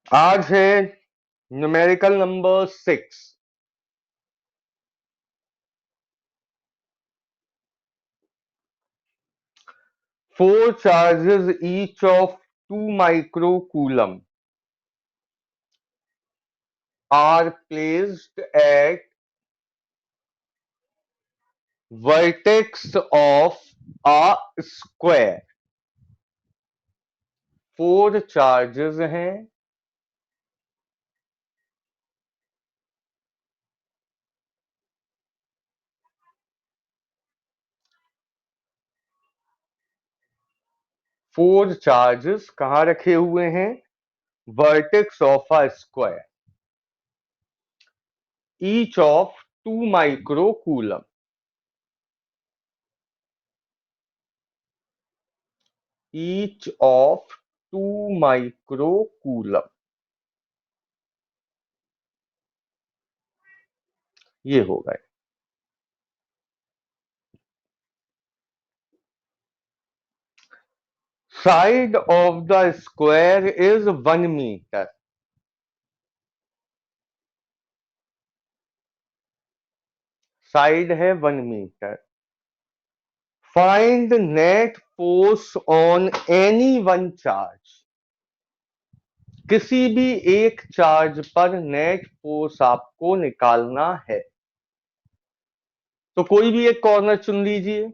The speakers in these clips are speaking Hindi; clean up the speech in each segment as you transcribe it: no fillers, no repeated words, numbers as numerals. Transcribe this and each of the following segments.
आज है numerical number 6। Four charges each of 2 microcoulomb are placed at vertex of a square। 4 charges हैं, फोर चार्जेस कहां रखे हुए हैं? Vertex of a square, each of 2 microcoulomb, each of 2 microcoulomb. ये हो गए। Side of the square is 1 metre. Side है 1 metre. Find net force on any one charge. किसी भी एक चार्ज पर नेट फोर्स आपको निकालना है। तो कोई भी एक कॉर्नर चुन लीजिए,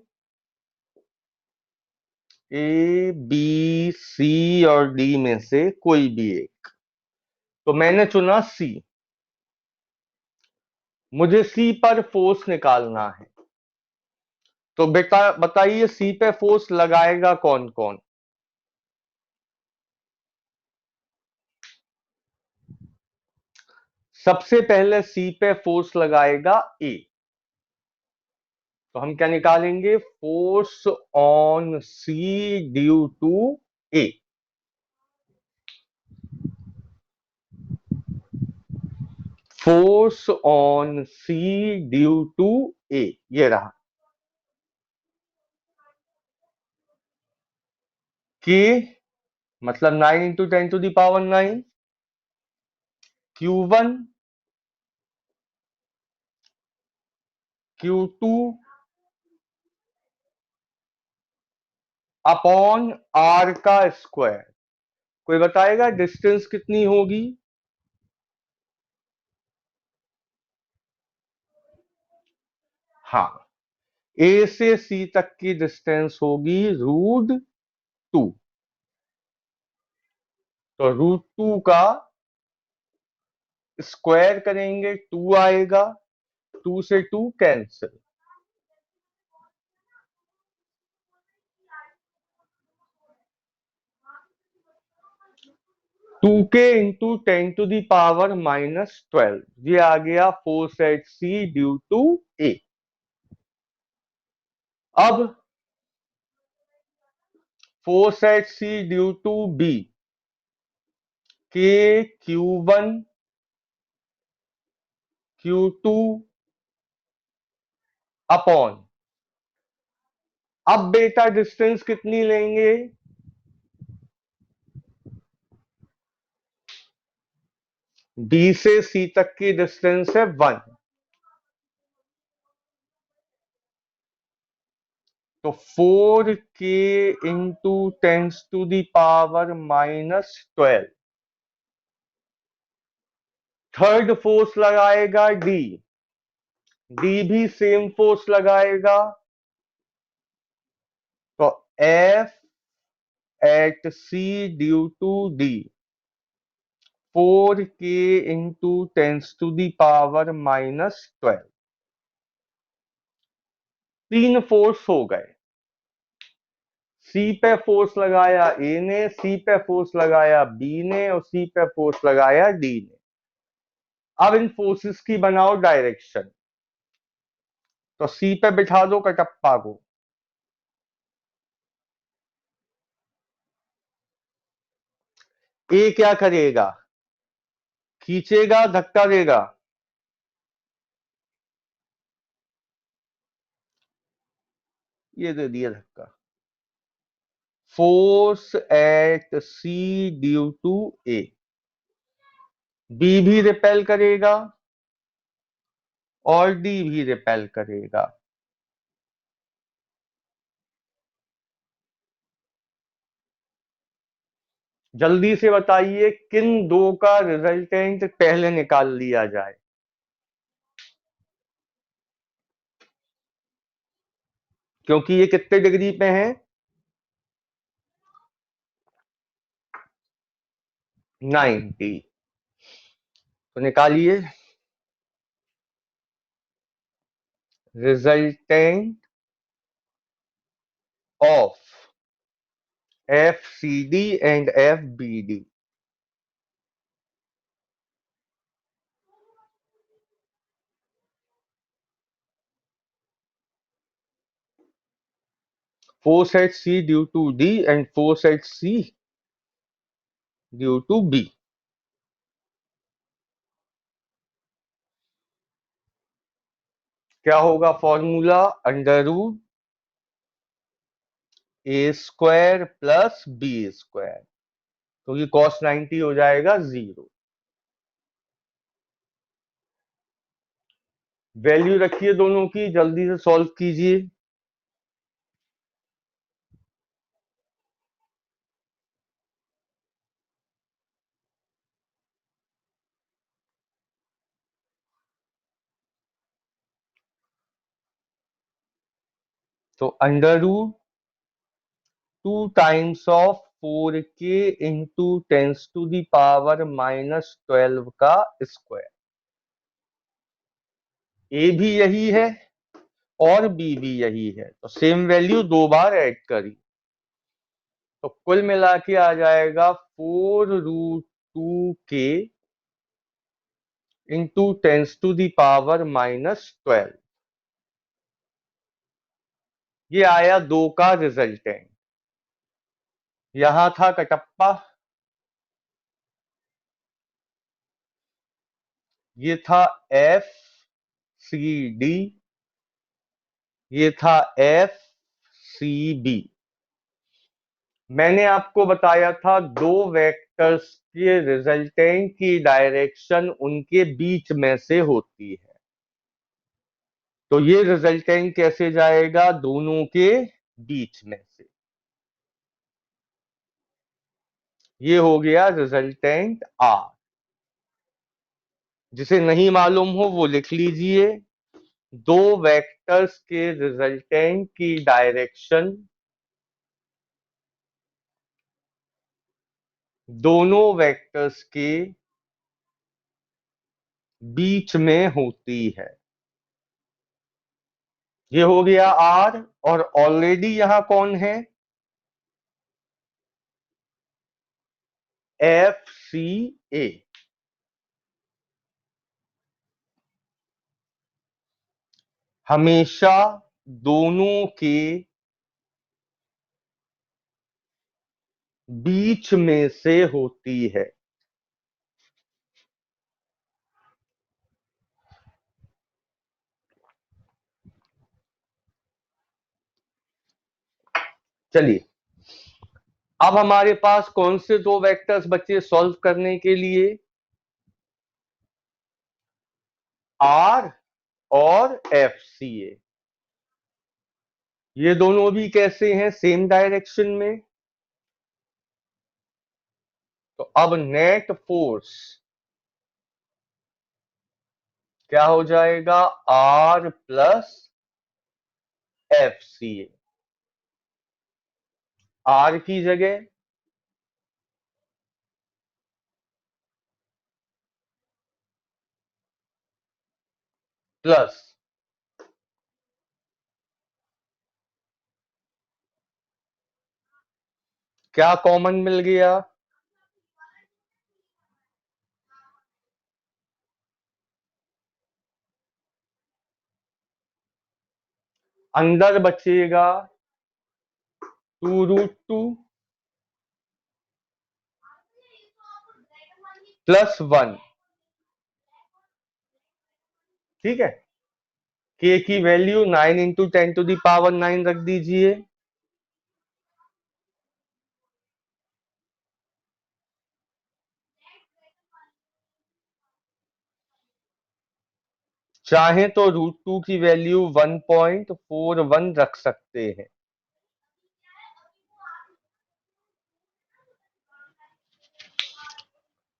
ए बी सी और डी में से कोई भी एक। तो मैंने चुना सी। मुझे सी पर फोर्स निकालना है। तो बेटा बताइए, सी पे फोर्स लगाएगा कौन कौन? सबसे पहले सी पे फोर्स लगाएगा ए। तो हम क्या निकालेंगे? Force on C due to A. Force on C due to A, ये रहा। के मतलब 9 × 10⁹ Q1 Q2 अपॉन आर का स्क्वायर। कोई बताएगा डिस्टेंस कितनी होगी? हाँ, ए से सी तक की डिस्टेंस होगी √2। तो √2 का स्क्वायर करेंगे 2 आएगा, 2 से 2 कैंसिल। 2k इंटू 10⁻⁻12, ये आ गया force at C due to A. अब force at C due to B, के Q1 Q2 अपॉन, अब बेटा डिस्टेंस कितनी लेंगे? बी से सी तक की डिस्टेंस है 1। तो 4k इंटू 10⁻⁻12। थर्ड फोर्स लगाएगा डी, डी भी सेम फोर्स लगाएगा। तो F at C due to D, 4k into 10⁻⁻12। 3 force हो गए। सी पे फोर्स लगाया ए ने, सी पे फोर्स लगाया बी ने, और सी पे फोर्स लगाया डी ने। अब इन फोर्सेस की बनाओ डायरेक्शन। तो सी पे बिठा दो कटप्पा को। ए क्या करेगा? खींचेगा, धक्का देगा? ये दे दिया धक्का। Force at C due to A, B भी रिपेल करेगा और डी भी रिपेल करेगा। जल्दी से बताइए किन दो का रिजल्टेंट पहले निकाल लिया जाए। क्योंकि ये कितने डिग्री पे है, 90। तो निकालिए resultant of F C D and F B D. Force at C due to D and force at C due to B। क्या होगा फॉर्मूला, अंडर रूट ए स्क्वायर प्लस बी स्क्वायर। तो ये cos 90 हो जाएगा 0। वैल्यू रखिए दोनों की, जल्दी से सॉल्व कीजिए। तो under root 2 times of 4k into 10⁻⁻12 का स्क्वायर। ए भी यही है और बी भी यही है, तो सेम वैल्यू दो बार ऐड करी, तो कुल मिला के आ जाएगा 4√2k इंटू 10⁻⁻12। ये आया दो का रिजल्टेंट। यहां था कटप्पा, ये था एफ सी डी, ये था एफ सी बी। मैंने आपको बताया था दो वेक्टर्स के रिजल्टेंट की डायरेक्शन उनके बीच में से होती है। तो ये रिजल्टेंट कैसे जाएगा, दोनों के बीच में से। ये हो गया रिजल्टेंट आर। जिसे नहीं मालूम हो वो लिख लीजिए, दो वेक्टर्स के रिजल्टेंट की डायरेक्शन दोनों वेक्टर्स के बीच में होती है। ये हो गया आर, और ऑलरेडी यहां कौन है, एफ सी ए। हमेशा दोनों के बीच में से होती है। चलिए, अब हमारे पास कौन से दो वेक्टर्स बचे सॉल्व करने के लिए, आर और एफ सी ए। ये दोनों भी कैसे हैं, सेम डायरेक्शन में। तो अब नेट फोर्स क्या हो जाएगा, R plus F C A. R की जगह प्लस, क्या कॉमन मिल गया, अंदर बचेगा 2√2 प्लस 1। ठीक है, के की वैल्यू 9 इंटू 10⁻⁹ रख दीजिए। चाहे तो √2 की वैल्यू 1.41 रख सकते हैं।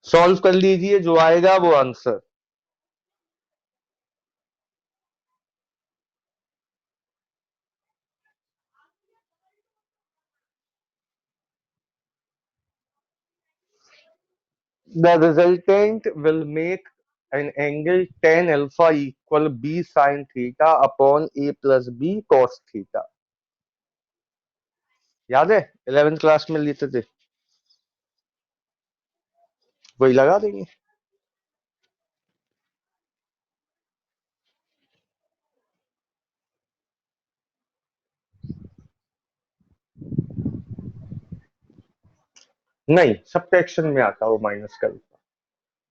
सॉल्व कर लीजिए, जो आएगा वो answer. The resultant will make an angle tan alpha equal b sin theta upon a plus b cos theta। याद है 11th क्लास में लेते थे, वही लगा देंगे। नहीं, सब्ट्रैक्शन में आता वो माइनस का अल्फा।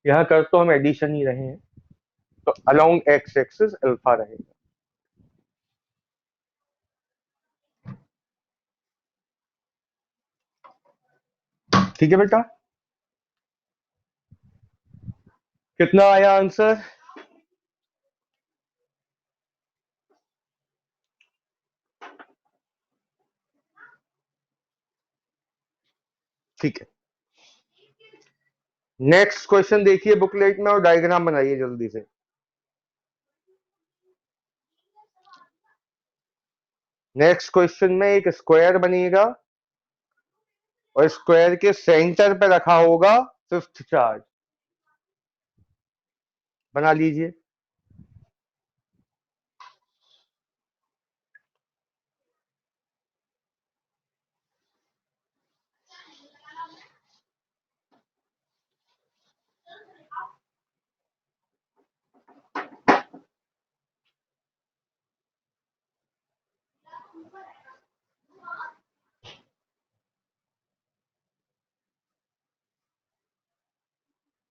यहाँ कर तो हम एडिशन ही रहे हैं, तो अलोंग एक्स एक्सिस अल्फा रहेगा। ठीक है बेटा, कितना आया आंसर? ठीक है, नेक्स्ट क्वेश्चन देखिए बुकलेट में और डायग्राम बनाइए जल्दी से। नेक्स्ट क्वेश्चन में एक स्क्वायर बनेगा और स्क्वायर के सेंटर पे रखा होगा फिफ्थ चार्ज। बना लीजिए।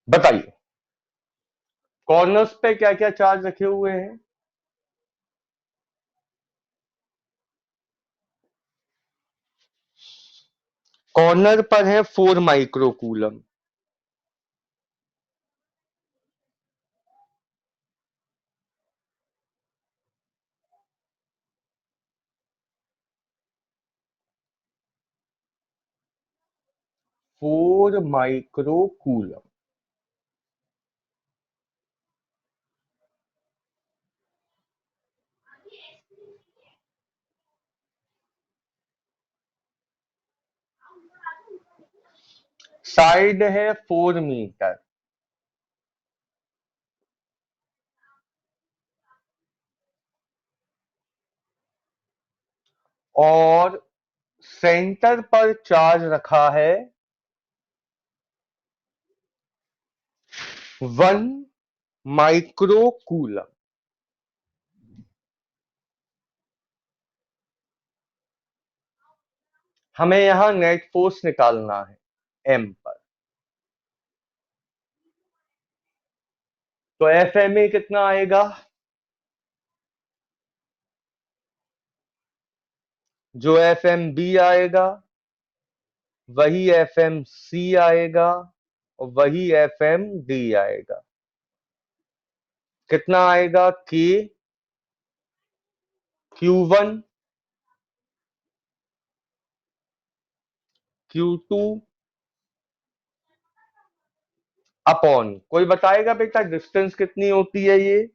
बताइए कॉर्नर्स पे क्या क्या चार्ज रखे हुए हैं? कॉर्नर पर है 4 माइक्रोकूलम। Four microcoulomb. साइड है 4 मीटर और सेंटर पर चार्ज रखा है 1 माइक्रोकूलम। हमें यहां नेट फोर्स निकालना है एम पर। तो एफ एम ए कितना आएगा? जो एफ एम बी आएगा वही एफ एम सी आएगा और वही एफ एम डी आएगा। कितना आएगा? के Q1 Q2 अपॉन, कोई बताएगा बेटा डिस्टेंस कितनी होती है ये?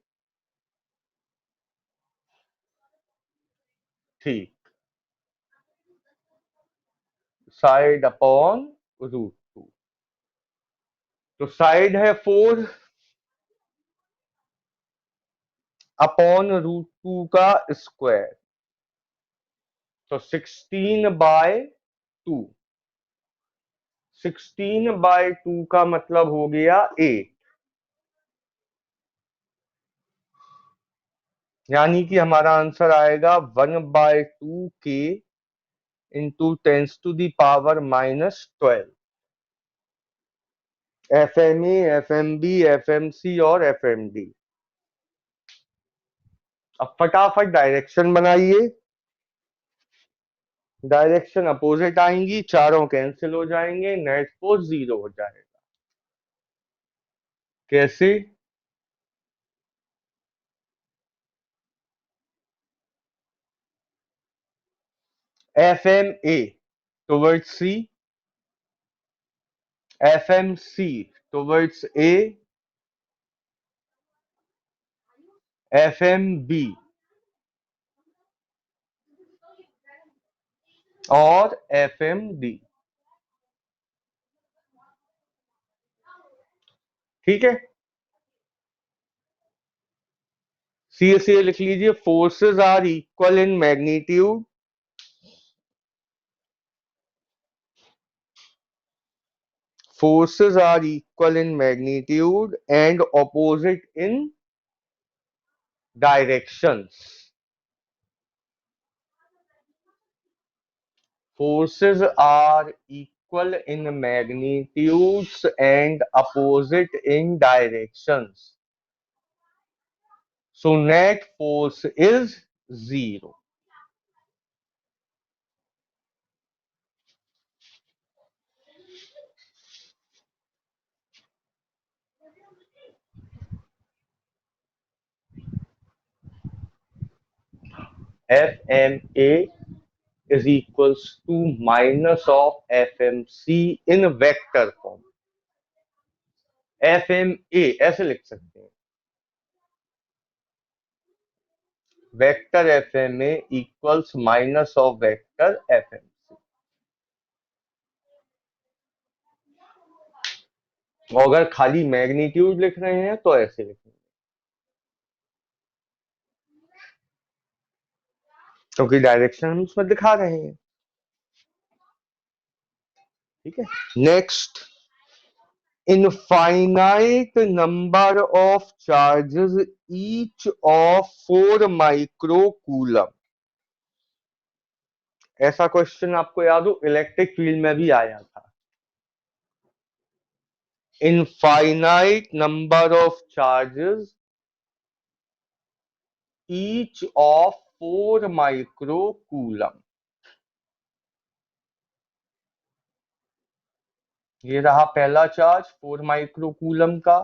ठीक, साइड अपॉन √2। तो साइड है 4 अपॉन √2 का स्क्वायर, तो 16/2। 16/2 का मतलब हो गया 8। यानी कि हमारा आंसर आएगा 1/2 के into 10⁻⁻12। F M A, F M B, F M C और एफ एम डी। अब फटाफट डायरेक्शन बनाइए। डायरेक्शन अपोजिट आएंगी, चारों कैंसिल हो जाएंगे, नेट फोर्स 0 हो जाएगा। कैसे? FMA towards C, FMC towards A, FMB और FMD। ठीक है, CSA लिख लीजिए। Forces are equal in magnitude, forces are equal in magnitude and opposite in directions. Forces are equal in magnitudes and opposite in directions. So net force is 0. FMA is equals to minus of FMC in vector form. FMA ऐसे लिख सकते हैं, vector FMA equals minus of vector FMC। और अगर खाली मैग्नीट्यूड लिख रहे हैं तो ऐसे लिखेंगे, क्योंकि डायरेक्शन हम उसमें दिखा रहे हैं। ठीक है, next, infinite number of charges each of 4 microcoulomb. ऐसा क्वेश्चन आपको याद हो इलेक्ट्रिक फील्ड में भी आया था। Infinite number of charges each of 4 microcoulomb. ये रहा पहला चार्ज 4 माइक्रोकूलम का,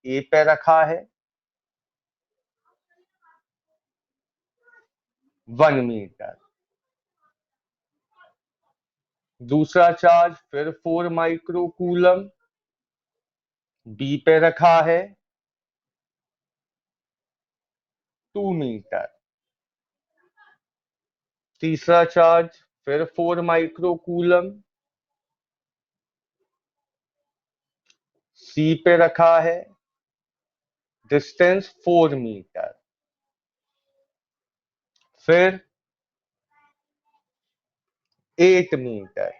ए पे रखा है 1 मीटर। दूसरा चार्ज फिर 4 माइक्रोकूलम, बी पे रखा है 2 मीटर। तीसरा चार्ज फिर 4 माइक्रोकूलम, सी पे रखा है, डिस्टेंस 4 मीटर। फिर 8 मीटर।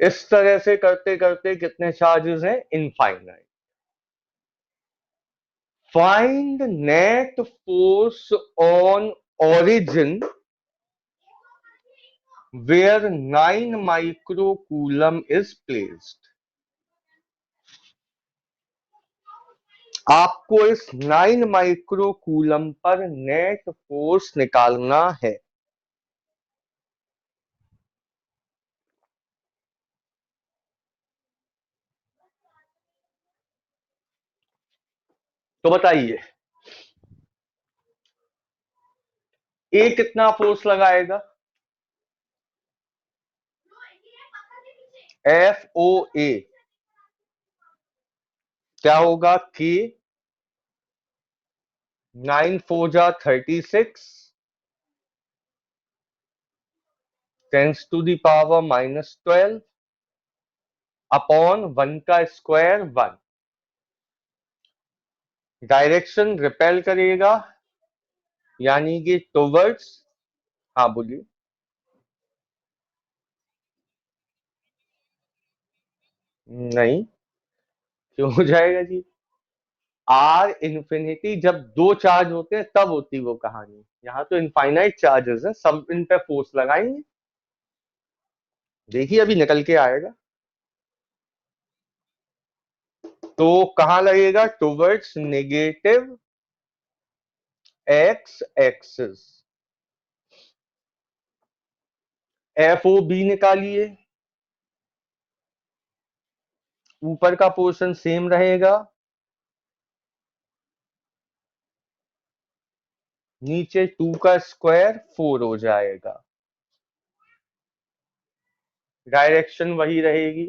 इस तरह से करते करते कितने चार्जेस हैं? Infinite. Find net force on origin where 9 microcoulomb is placed। आपको इस 9 माइक्रोकूलम पर नेट फोर्स निकालना है। तो बताइए, ए कितना फोर्स लगाएगा? FOA क्या होगा? के 9 4 जा 36 10 टू द पावर -12 अपॉन 1 का स्क्वायर 1। डायरेक्शन रिपेल करेगा, यानी कि टुवर्ड्स। हाँ बोलिए। नहीं, क्यों हो जाएगा जी? आर इन्फिनिटी जब दो चार्ज होते हैं तब होती वो कहानी। यहां तो इनफाइनाइट चार्जेस है, सब इन पे फोर्स लगाएंगे। देखिए अभी निकल के आएगा। तो कहां लगेगा? Towards negative x axis. FOB निकालिए, ऊपर का पोर्शन सेम रहेगा, नीचे 2 का स्क्वायर 4 हो जाएगा, डायरेक्शन वही रहेगी।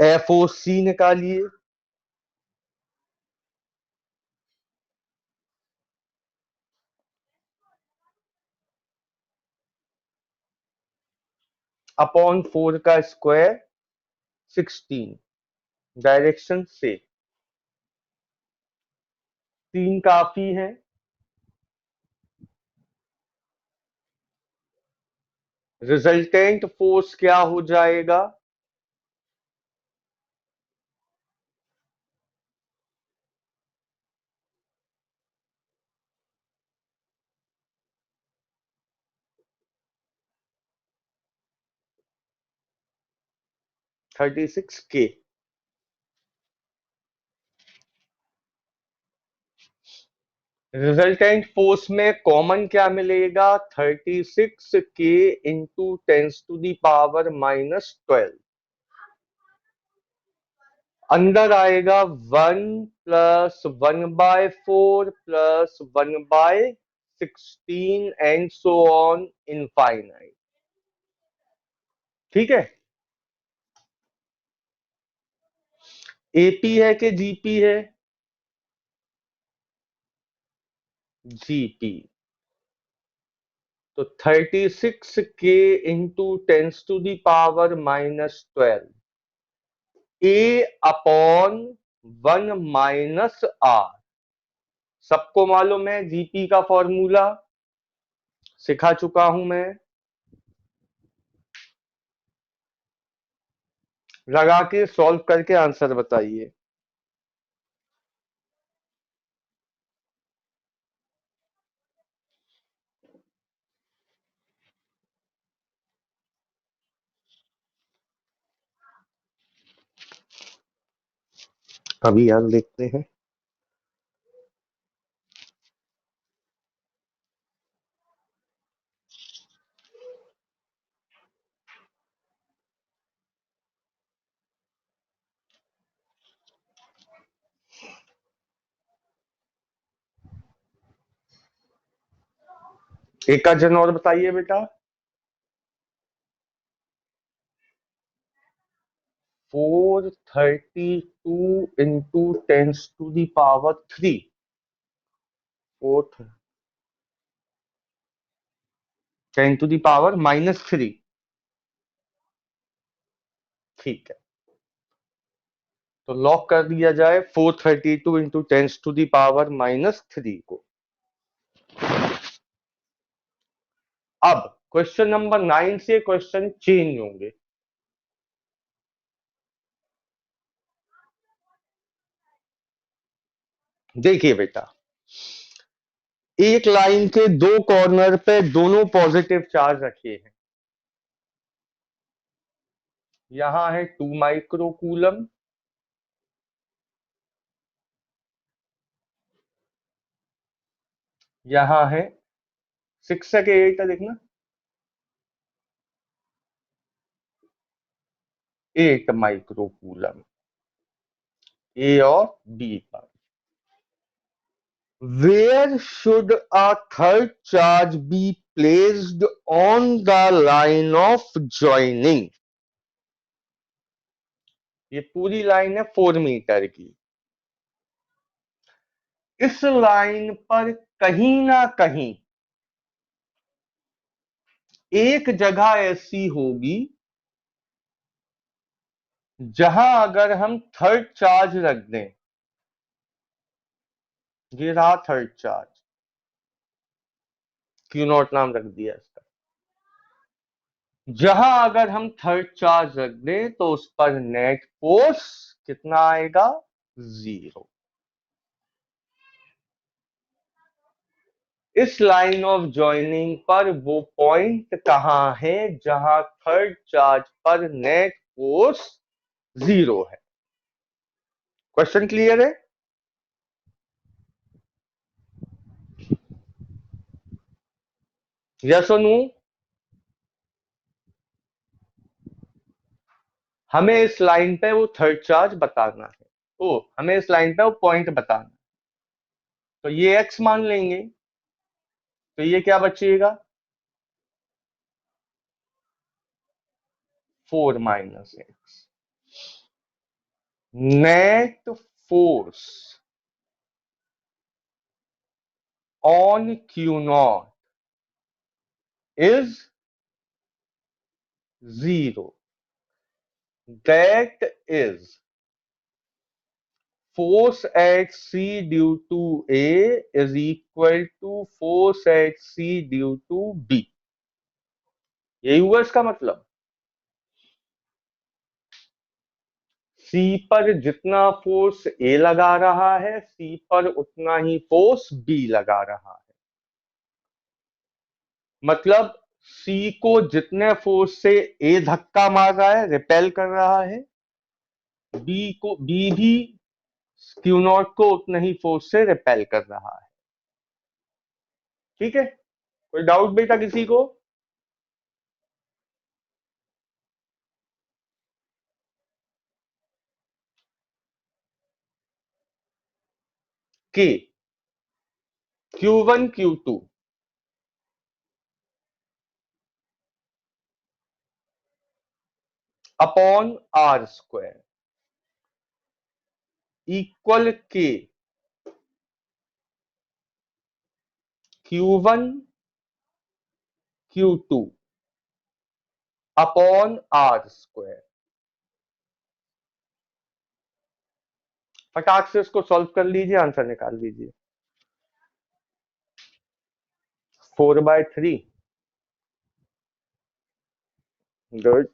FOC निकालिए। अपॉन 4 का स्क्वायर 16, डायरेक्शन से 3 काफी है। रिजल्टेंट फोर्स क्या हो जाएगा? ₹36K। रिजल्टेंट फोर्स में कॉमन क्या मिलेगा? 36K into 10⁻⁻12। अंदर आएगा 1 plus 1/4 plus 1/16 and so on infinite. ठीक है। एपी है कि जीपी है? जीपी। तो 36K into 10⁻⁻12 a upon 1 minus r. सबको मालूम है जीपी का फॉर्मूला, सिखा चुका हूं मैं। लगा के सॉल्व करके आंसर बताइए। अभी यार देखते हैं। एक का जन और बताइए बेटा। 432 इंटू 10⁻³ 4 10⁻⁻3। ठीक है, तो लॉक कर दिया जाए 432 इंटू 10⁻⁻3 को। अब क्वेश्चन नंबर 9 से क्वेश्चन चेंज होंगे। देखिए बेटा, एक लाइन के दो कॉर्नर पे दोनों पॉजिटिव चार्ज रखे हैं। यहां है 2 माइक्रोकूलम, यहां है 6 के 8 है, देखना 8 माइक्रोकूलम ए और बी पर। Where should a third charge be placed on the line of joining? ये पूरी लाइन है 4 मीटर की। इस लाइन पर कहीं ना कहीं एक जगह ऐसी होगी जहां अगर हम थर्ड चार्ज रख दें, ये रहा थर्ड चार्ज, Q0 नाम रख दिया इसका। जहां अगर हम थर्ड चार्ज रख दें तो उस पर नेट फोर्स कितना आएगा? 0। इस लाइन ऑफ जॉइनिंग पर वो पॉइंट कहां है जहां थर्ड चार्ज पर नेट फोर्स 0 है? क्वेश्चन क्लियर है? यस और नो? हमें इस लाइन पे वो थर्ड चार्ज बताना है। ओ, हमें इस लाइन पे वो पॉइंट बताना, तो ये x मान लेंगे, तो ये क्या बचेगा, 4 minus x. Net force on Q not is 0, that is force at C due to A is equal to force at C due to B। यही हुआ इसका मतलब, C पर जितना फोर्स A लगा रहा है, C पर उतना ही फोर्स B लगा रहा है। मतलब C को जितने फोर्स से A धक्का मार रहा है, रिपेल कर रहा है, B भी क्यू नॉट को उतने ही फोर्स से रिपेल कर रहा है। ठीक है, कोई डाउट बेटा किसी को? के Q1 Q2 upon are square equal के Q1 Q2 upon are square. फटाक से इसको सॉल्व कर लीजिए, आंसर निकाल लीजिए। 4/3। गुड।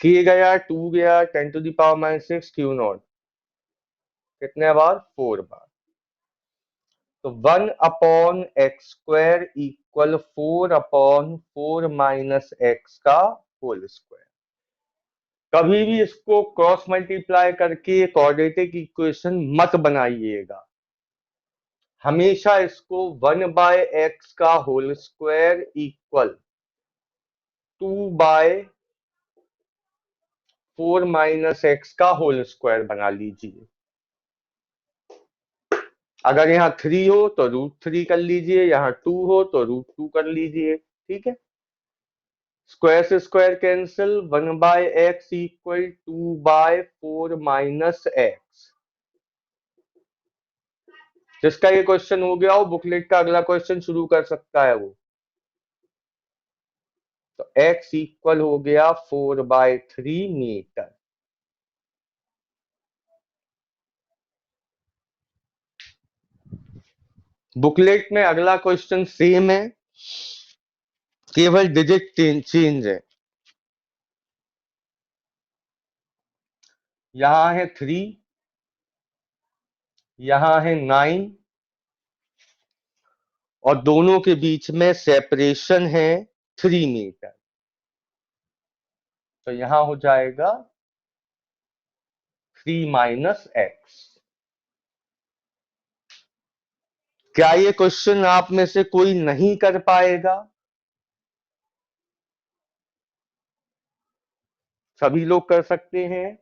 किए गया 2 गया 10⁻⁻6 क्यू नॉट कितने बार, 4 बार। तो 1/x² इक्वल 4/4 - x का होल स्क्वायर। कभी भी इसको क्रॉस मल्टीप्लाई करके क्वाड्रेटिक इक्वेशन मत बनाइएगा, हमेशा इसको 1/x का होल स्क्वायर इक्वल 2/4 - x का होल स्क्वायर बना लीजिए। अगर यहाँ 3 हो तो √3 कर लीजिए, यहाँ 2 हो तो √2 कर लीजिए। ठीक है, स्क्वायर से square cancel, 1/x equal 2/4 - x। जिसका ये क्वेश्चन हो गया वो बुकलेट का अगला क्वेश्चन शुरू कर सकता है वो। तो x इक्वल हो गया 4/3 मीटर। बुकलेट में अगला क्वेश्चन सेम है, केवल डिजिट चेंज है। यहां है 3, यहां है 9 और दोनों के बीच में सेपरेशन है 3 मीटर। तो यहां हो जाएगा 3 - x। क्या ये क्वेश्चन आप में से कोई नहीं कर पाएगा? सभी लोग कर सकते हैं।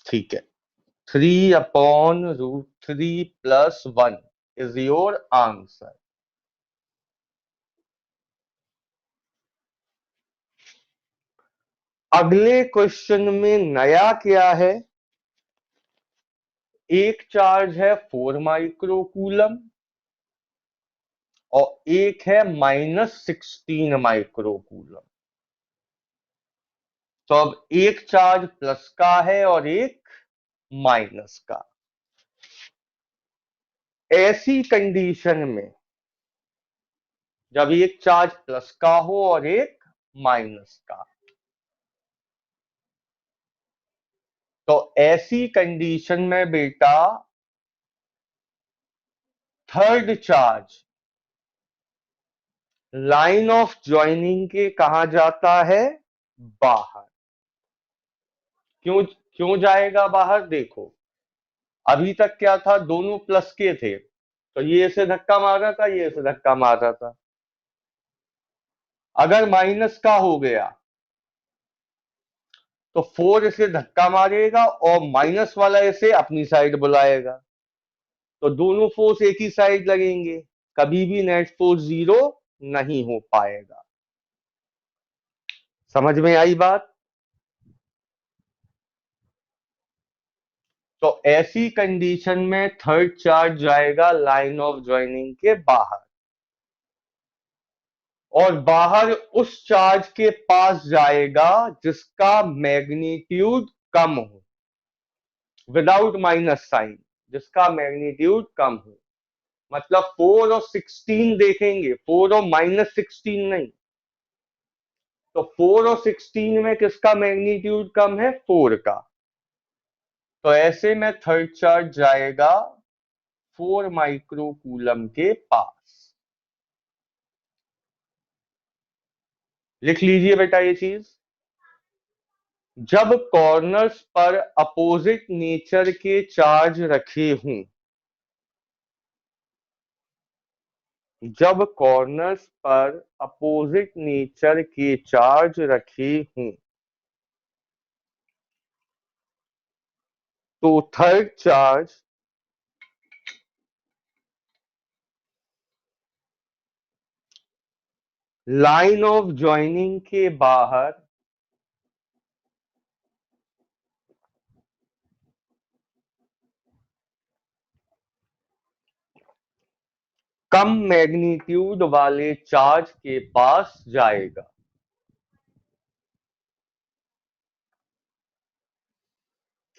ठीक है, 3/√3 + 1 इज योर आंसर। अगले क्वेश्चन में नया क्या है, एक चार्ज है 4 माइक्रोकूलम और एक है -16 माइक्रोकूलम। तो अब एक चार्ज प्लस का है और एक माइनस का। ऐसी कंडीशन में जब एक चार्ज प्लस का हो और एक माइनस का, तो ऐसी कंडीशन में बेटा third charge line of joining के कहा जाता है, बाहर। क्यों? क्यों जाएगा बाहर? देखो, अभी तक क्या था, दोनों प्लस के थे, तो ये इसे धक्का मार रहा था, ये इसे धक्का मार रहा था। अगर माइनस का हो गया तो 4 इसे धक्का मारेगा और माइनस वाला इसे अपनी साइड बुलाएगा, तो दोनों फोर्स एक ही साइड लगेंगे, कभी भी नेट फोर्स जीरो नहीं हो पाएगा। समझ में आई बात? तो ऐसी कंडीशन में थर्ड चार्ज जाएगा लाइन ऑफ ज्वाइनिंग के बाहर, और बाहर उस चार्ज के पास जाएगा जिसका मैग्नीट्यूड कम हो, विदाउट माइनस साइन, जिसका मैग्नीट्यूड कम हो। मतलब 4 और 16 देखेंगे, 4 और -16 नहीं, तो 4 और 16 में किसका मैग्नीट्यूड कम है? 4 का। तो ऐसे में थर्ड चार्ज जाएगा 4 माइक्रोकूलम के पास। लिख लीजिए बेटा ये चीज। जब कॉर्नर्स पर अपोजिट नेचर के चार्ज रखे हों, जब कॉर्नर्स पर अपोजिट नेचर के चार्ज रखे हों, तो third charge line of joining के बाहर कम मैग्नीट्यूड वाले चार्ज के पास जाएगा।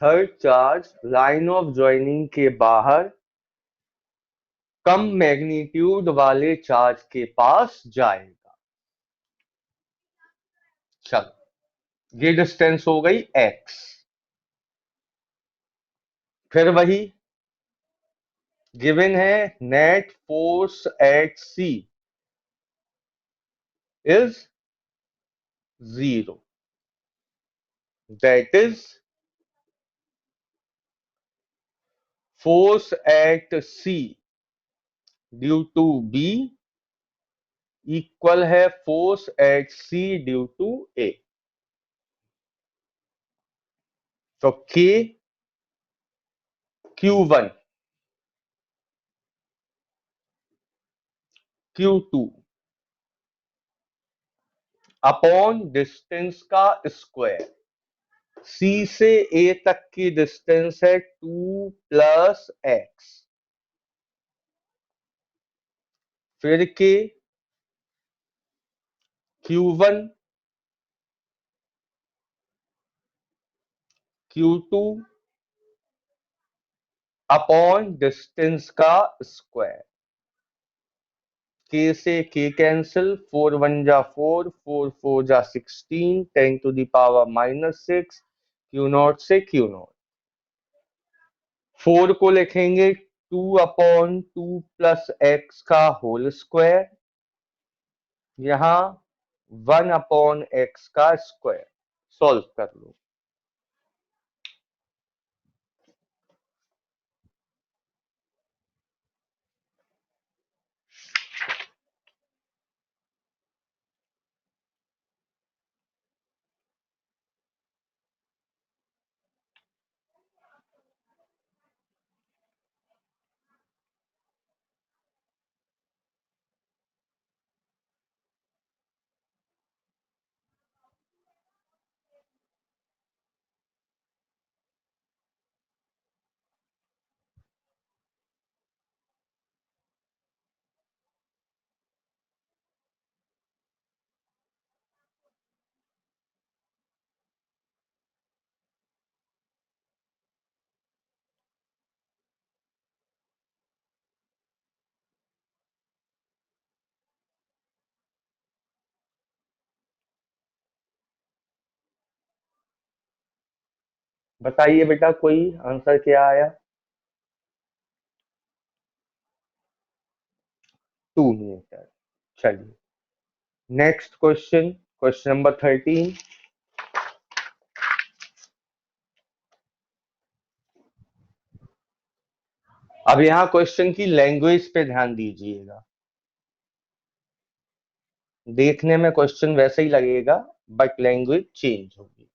Third charge line of joining के बाहर कम मैग्नीट्यूड वाले चार्ज के पास जाएगा। चलो, ये डिस्टेंस हो गई x। फिर वही गिवन है, net force at C is 0, that is force at C due to B equal है force at C due to A। तो K Q1 Q2 upon distance का स्क्वायर। C से A तक की डिस्टेंस है 2 प्लस x, फिर के Q1 Q2 अपॉन डिस्टेंस का स्क्वायर। K से K कैंसिल, 4 1 जा 4, 4 4 जा 16, 10 टू द पावर -6, Q0 से Q0। 4 को लिखेंगे 2 अपॉन 2 प्लस x का होल स्क्वायर, यहां 1 अपॉन x का स्क्वायर। सॉल्व कर लो। बताइए बेटा, कोई आंसर क्या आया? 2 मीटर। चलिए, नेक्स्ट क्वेश्चन, क्वेश्चन नंबर 13। अब यहां क्वेश्चन की लैंग्वेज पे ध्यान दीजिएगा। देखने में क्वेश्चन वैसे ही लगेगा, बट लैंग्वेज चेंज होगी।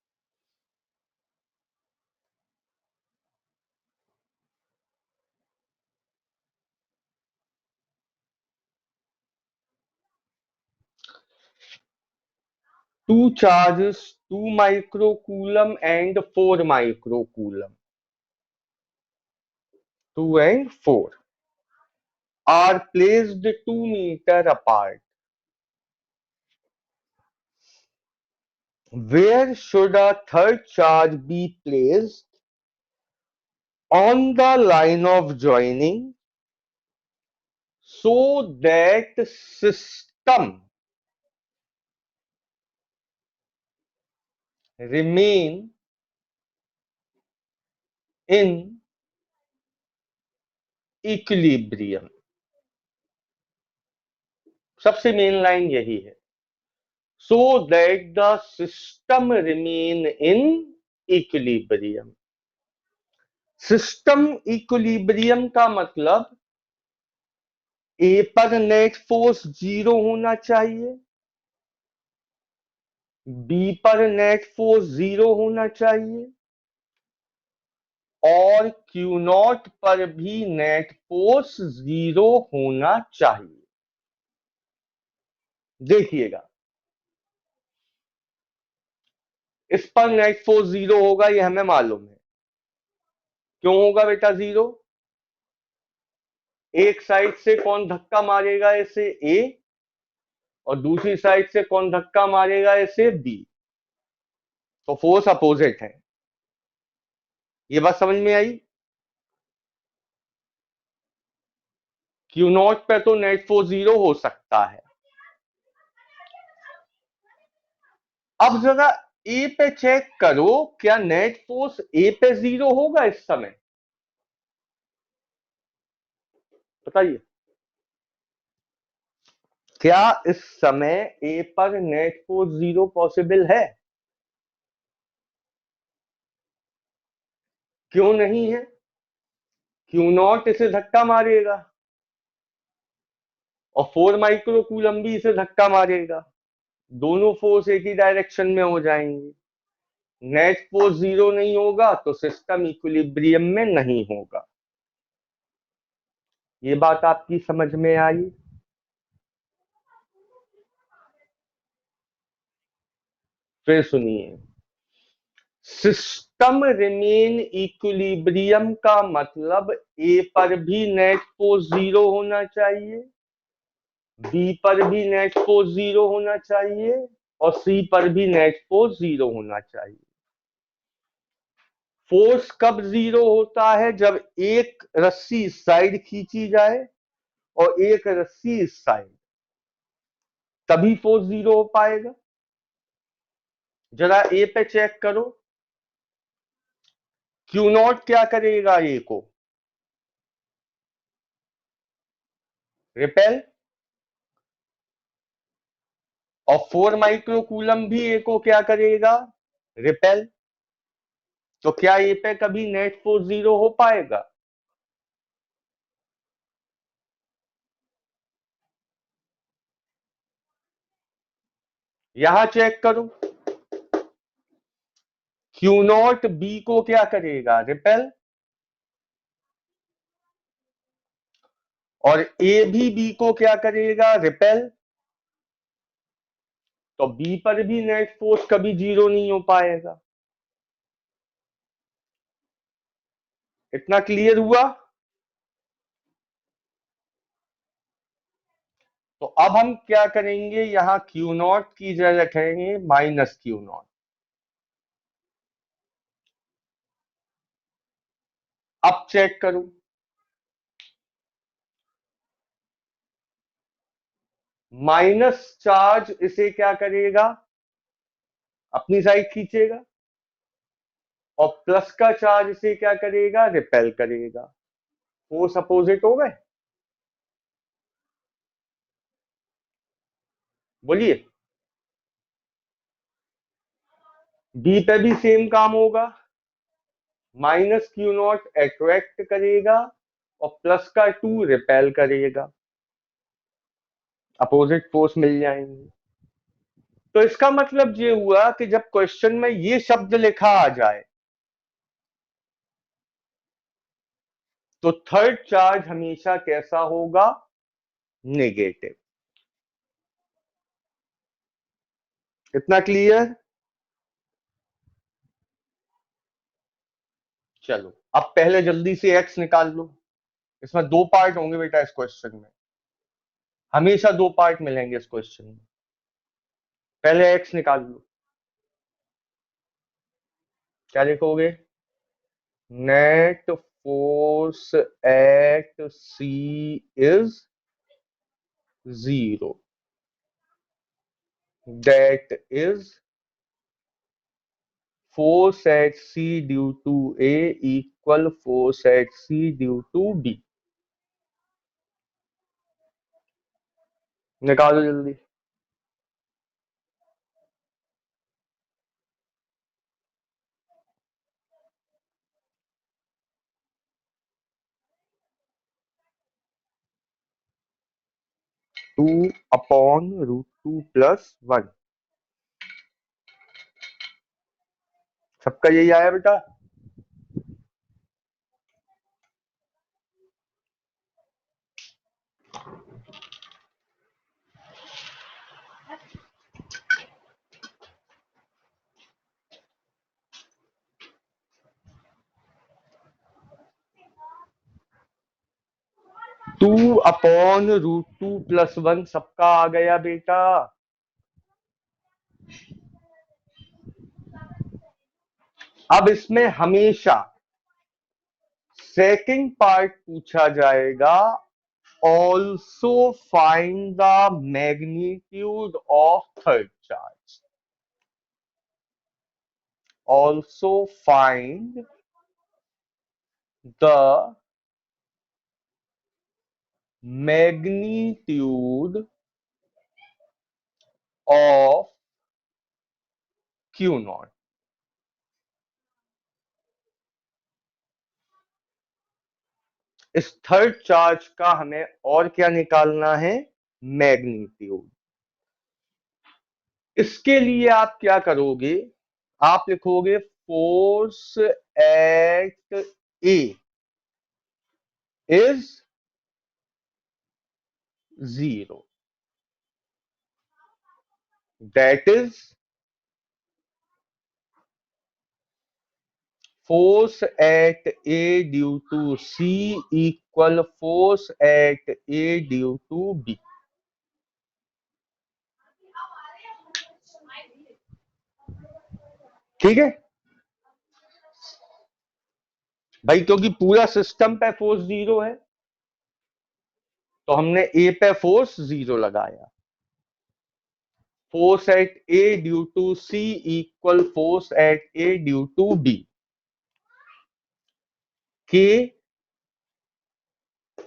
Two charges, 2 microcoulomb and 4 microcoulomb, 2 and 4, are placed 2 meter apart. Where should a third charge be placed on the line of joining so that system remain in equilibrium? सबसे मेन लाइन यही है, so that the system remain in equilibrium. System equilibrium का मतलब ए पर नेट फोर्स 0 होना चाहिए, बी पर नेट फोर्स 0 होना चाहिए, और क्यू नॉट पर भी नेट फोर्स 0 होना चाहिए। देखिएगा, इस पर नेट फोर्स 0 होगा, ये हमें मालूम है। क्यों होगा बेटा 0? एक साइड से कौन धक्का मारेगा इसे? ए। और दूसरी साइड से कौन धक्का मारेगा इसे? बी। तो फोर्स अपोजिट है। ये बात समझ में आई? क्यू नॉट पे तो नेट फोर्स 0 हो सकता है। अब जरा ए पे चेक करो, क्या नेट फोर्स ए पे 0 होगा इस समय? बताइए, क्या इस समय ए पर नेट फोर्स 0 पॉसिबल है? क्यों नहीं है? क्यू नॉट इसे धक्का मारेगा और 4 माइक्रो कूलम भी इसे धक्का मारेगा, दोनों फोर्स एक ही डायरेक्शन में हो जाएंगे। नेट फोर्स 0 नहीं होगा तो सिस्टम इक्विलिब्रियम में नहीं होगा। ये बात आपकी समझ में आई? फिर सुनिए, सिस्टम रिमेन इक्विलिब्रियम का मतलब ए पर भी नेट फोर्स 0 होना चाहिए, बी पर भी नेट फोर्स 0 होना चाहिए, और सी पर भी नेट फोर्स 0 होना चाहिए। फोर्स कब 0 होता है? जब एक रस्सी इस साइड खींची जाए और एक रस्सी इस साइड, तभी फोर्स 0 हो पाएगा। जरा ए पे चेक करो, क्यू नॉट क्या करेगा? ए को रिपेल, और 4 माइक्रो कूलम भी ए को क्या करेगा? रिपेल। तो क्या ए पे कभी नेट फोर्स 0 हो पाएगा? यहां चेक करो, क्यू नॉट बी को क्या करेगा? रिपेल, और ए भी बी को क्या करेगा? रिपेल। तो बी पर भी नेट फोर्स कभी 0 नहीं हो पाएगा। इतना क्लियर हुआ? तो अब हम क्या करेंगे, यहां क्यू नॉट की जगह रखेंगे माइनस क्यू नॉट। अब चेक करो, माइनस चार्ज इसे क्या करेगा? अपनी साइड खींचेगा, और प्लस का चार्ज इसे क्या करेगा? रिपेल करेगा। फोर्स अपोजिट हो गए। बोलिए, बी पे भी सेम काम होगा, माइनस क्यू नॉट अट्रैक्ट करेगा और प्लस का 2 रिपेल करेगा, अपोजिट फोर्स मिल जाएंगे। तो इसका मतलब ये हुआ कि जब क्वेश्चन में ये शब्द लिखा आ जाए तो थर्ड चार्ज हमेशा कैसा होगा? नेगेटिव। इतना क्लियर? चलो अब पहले जल्दी से एक्स निकाल लो। इसमें दो पार्ट होंगे बेटा इस क्वेश्चन में, हमेशा दो पार्ट मिलेंगे इस क्वेश्चन में। पहले एक्स निकाल लो। क्या लिखोगे? Net force at C is 0, that is force at C due to A equal force at C due to B। निकालो जल्दी। Two upon √2 + 1। सबका यही आया बेटा? टू अपॉन √2 + 1 सबका आ गया बेटा। अब इसमें हमेशा सेकंड पार्ट पूछा जाएगा, also find the magnitude of third charge. Also find the magnitude of Q not. इस थर्ड चार्ज का हमें और क्या निकालना है? मैग्नीट्यूड। इसके लिए आप क्या करोगे? आप लिखोगे force at A is 0, that is force at A due to C equal force at A due to B. ठीक है भाई, क्योंकि पूरा सिस्टम पे फोर्स 0 है तो हमने ए पे फोर्स 0 लगाया। Force at A due to C equal force at A due to B. के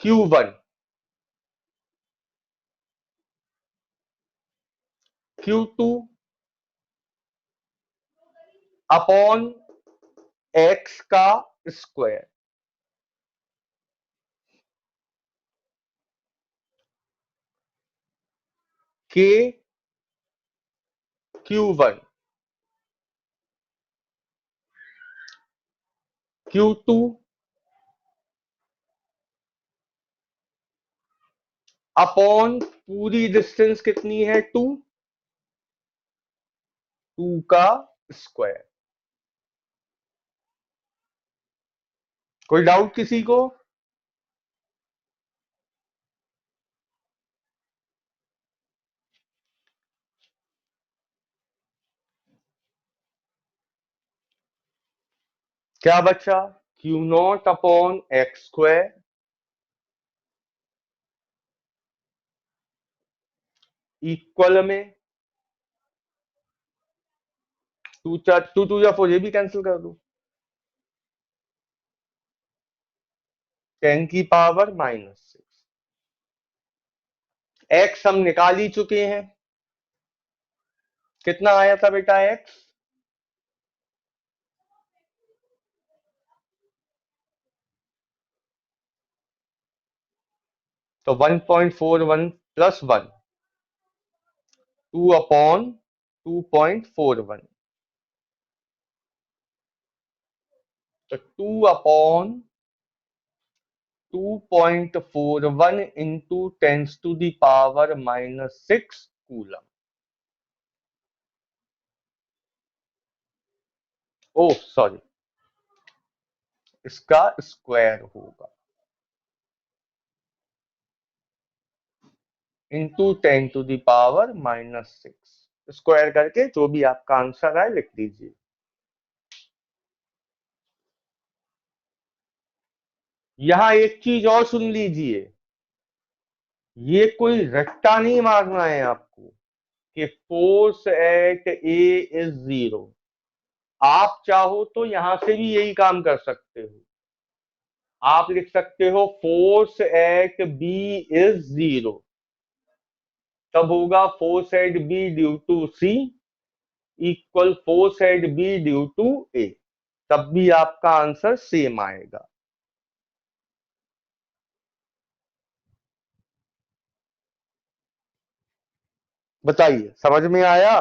Q1 Q2 अपॉन एक्स का स्क्वायर। के Q1 Q2 अपॉन पूरी डिस्टेंस कितनी है? 2, 2 का स्क्वायर। कोई डाउट किसी को? क्या बचा? Q0 upon x square equal में टू टू या 4, ये भी कैंसिल कर दो, 10⁻⁻⁶। एक्स हम निकाल ही चुके हैं। कितना आया था बेटा एक्स? तो 1.41 प्लस 1, 2/2.41, तो 2/2.41 इंटू 10⁻⁻6 कूलम। ओह सॉरी, इसका स्क्वायर होगा इंटू 10⁻⁻6, स्क्वायर करके जो भी आपका आंसर आए लिख दीजिए। यहां एक चीज और सुन लीजिए, ये कोई रट्टा नहीं मारना है आपको कि फोर्स एट ए इज 0। आप चाहो तो यहां से भी यही काम कर सकते हो, आप लिख सकते हो फोर्स एट बी इज 0, तब होगा force at B due to C equal force at B due to A, तब भी आपका आंसर सेम आएगा। बताइए, समझ में आया?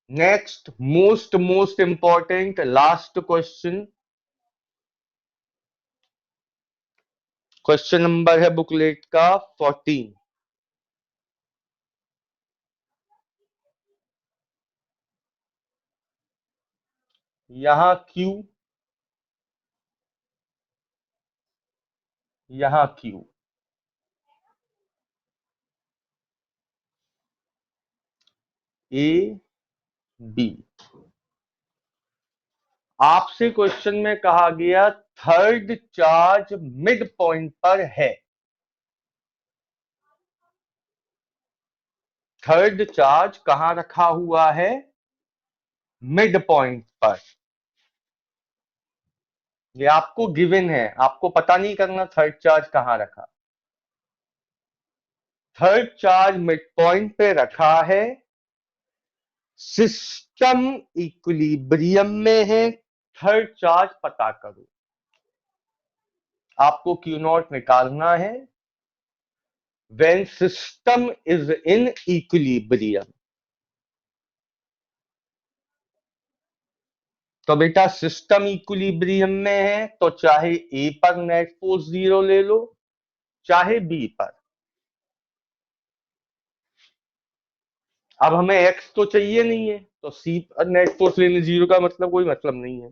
Next most important last question, question number है बुकलेट का 14। यहां Q, यहां Q, A B, आपसे क्वेश्चन में कहा गया थर्ड चार्ज मिड पॉइंट पर है। थर्ड चार्ज कहां रखा हुआ है? मिड पॉइंट पर। ये आपको गिवन है, आपको पता नहीं करना थर्ड चार्ज कहां रखा। थर्ड चार्ज मिड पॉइंट पे रखा है, सिस्टम इक्विलिब्रियम में है, थर्ड चार्ज पता करो। आपको Q नॉट निकालना है when system is in equilibrium. तो बेटा सिस्टम इक्विलिब्रियम में है तो चाहे ए पर नेट फोर्स 0 ले लो, चाहे बी पर। अब हमें एक्स तो चाहिए नहीं है, तो सी पर नेट फोर्स लेने 0 का मतलब कोई मतलब नहीं है।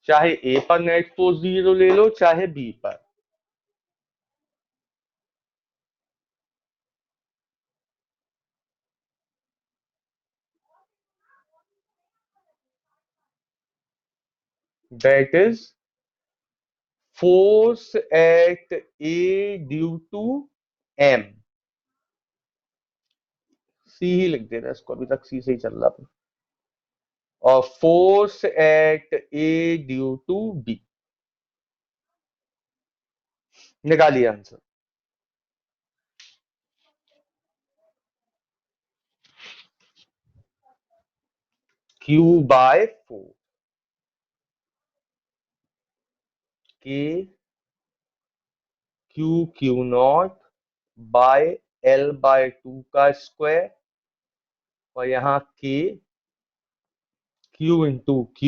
चाहे ए पर नेट फोर्स 0 ले लो, चाहे बी पर। That is force at A due to M. C ही लिख देना इसको, अभी तक सी से ही चल रहा है। और force at A due to B. निकालिए आंसर। Q/4 के Q नॉट बाय L/2 का स्क्वायर, और यहां K Q into Q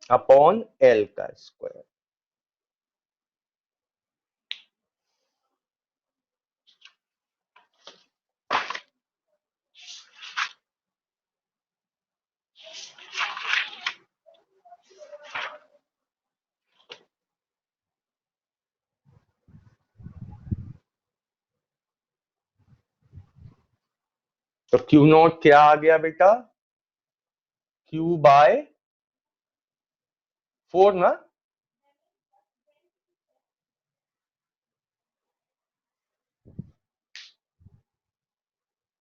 upon L का स्क्वायर। तो Q नॉट क्या आ गया बेटा? Q/4 ना,